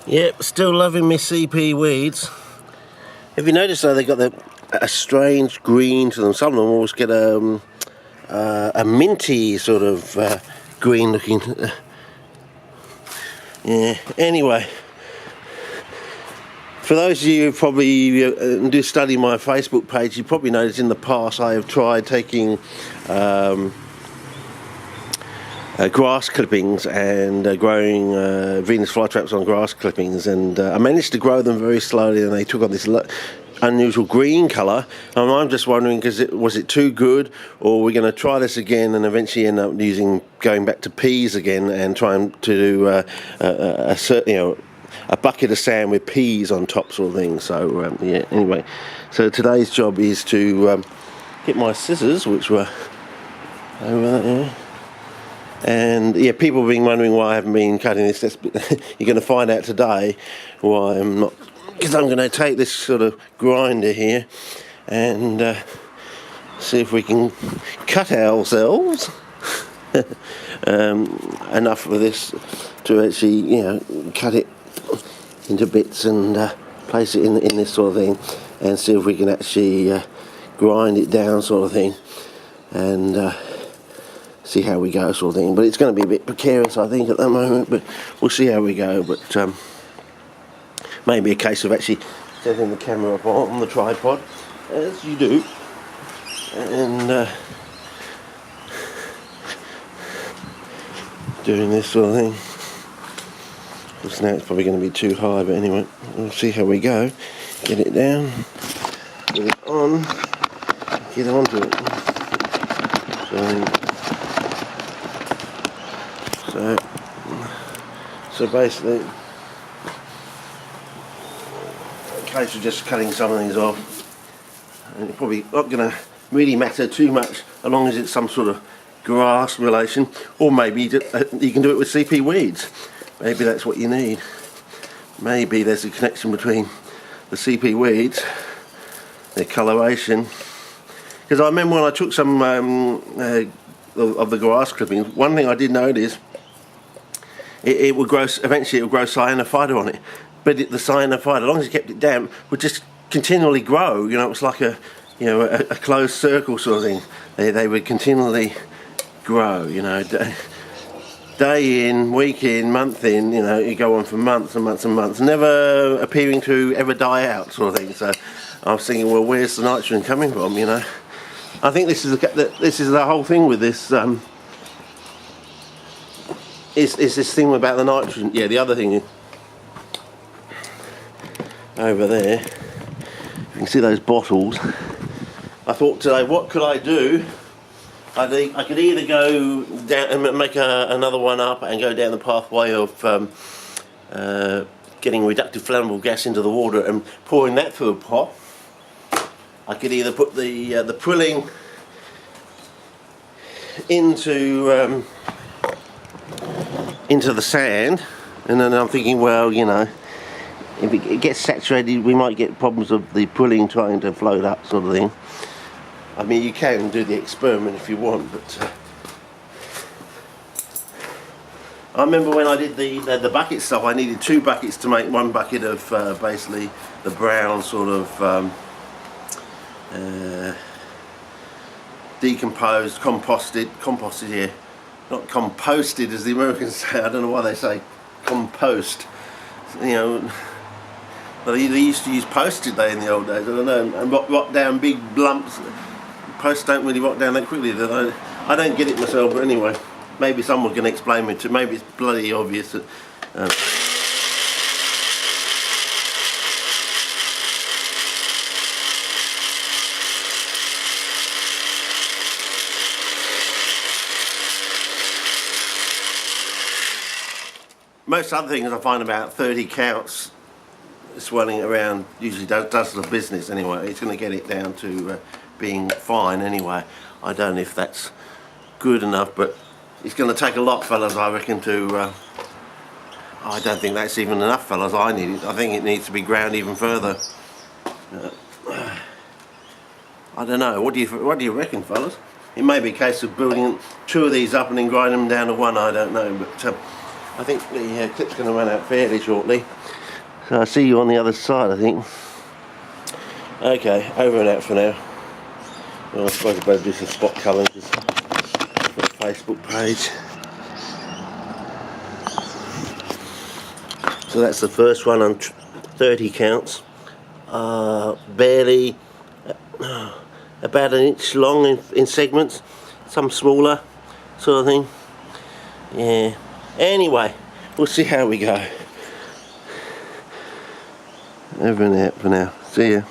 Yep, still loving my CP weeds. Have you noticed though they got a strange green to them? Some of them always get a minty sort of green looking. Yeah. Anyway, for those of you who probably do study my Facebook page, you probably noticed in the past I have tried taking grass clippings and growing Venus flytraps on grass clippings, and I managed to grow them very slowly, and they took on this unusual green colour. And I'm just wondering, was it too good, or we're going to try this again and eventually end up going back to peas again and trying to do a bucket of sand with peas on top, sort of thing. So yeah. Anyway, so today's job is to get my scissors, which were over there. And yeah, people have been wondering why I haven't been cutting this. You're going to find out today why I'm not, because I'm going to take this sort of grinder here and see if we can cut ourselves enough of this to actually, cut it into bits and place it in this sort of thing, and see if we can actually grind it down, sort of thing, and see how we go, sort of thing. But it's going to be a bit precarious, I think, at the moment, but we'll see how we go. But maybe a case of actually setting the camera up on the tripod, as you do, and doing this sort of thing. Because now it's probably going to be too high, but anyway, we'll see how we go. Get it down, get it on, get onto it. So basically, a case of just cutting some of these off, and it's probably not going to really matter too much as long as it's some sort of grass relation, or maybe you can do it with CP weeds. Maybe that's what you need. Maybe there's a connection between the CP weeds, their coloration. Because I remember when I took some of the grass clippings, one thing I did notice, it would grow, eventually it would grow cyanophyta on it, but the cyanophyta, as long as you kept it damp, would just continually grow. It was like a closed circle sort of thing. They would continually grow, day in, week in, month in, you go on for months and months and months, never appearing to ever die out, sort of thing. So I was thinking, well, where's the nitrogen coming from, I think this is the whole thing with this, is this thing about the nitrogen. Yeah, the other thing over there, you can see those bottles. I thought today, what could I do? I could either go down and make another one up and go down the pathway of getting reductive flammable gas into the water and pouring that through a pot. I could either put the prilling into the sand, and then I'm thinking, well, if it gets saturated, we might get problems of the prilling trying to float up, sort of thing. I mean, you can do the experiment if you want, but I remember when I did the bucket stuff, I needed 2 buckets to make 1 bucket of basically the brown sort of decomposed, composted here, not composted as the Americans say. I don't know why they say compost. But they used to use post, did they, in the old days? I don't know, and rot down big lumps. Posts don't really rot down that quickly. I don't get it myself, but anyway, maybe someone can explain me to. Maybe it's bloody obvious that. Most other things I find about 30 counts swelling around usually does the business anyway. It's going to get it down to being fine anyway. I don't know if that's good enough, but it's going to take a lot, fellas, I reckon, to I don't think that's even enough, fellas. I think it needs to be ground even further. I don't know, what do you reckon, fellas? It may be a case of building 2 of these up and then grinding them down to 1, I don't know, but I think the clip's going to run out fairly shortly. So I'll see you on the other side, I think. Okay, over and out for now. Well, I suppose I better do some spot colouring for the Facebook page. So that's the first one on 30 counts. Barely about an inch long in segments, some smaller sort of thing. Yeah, anyway, we'll see how we go. Over and out for now. See ya.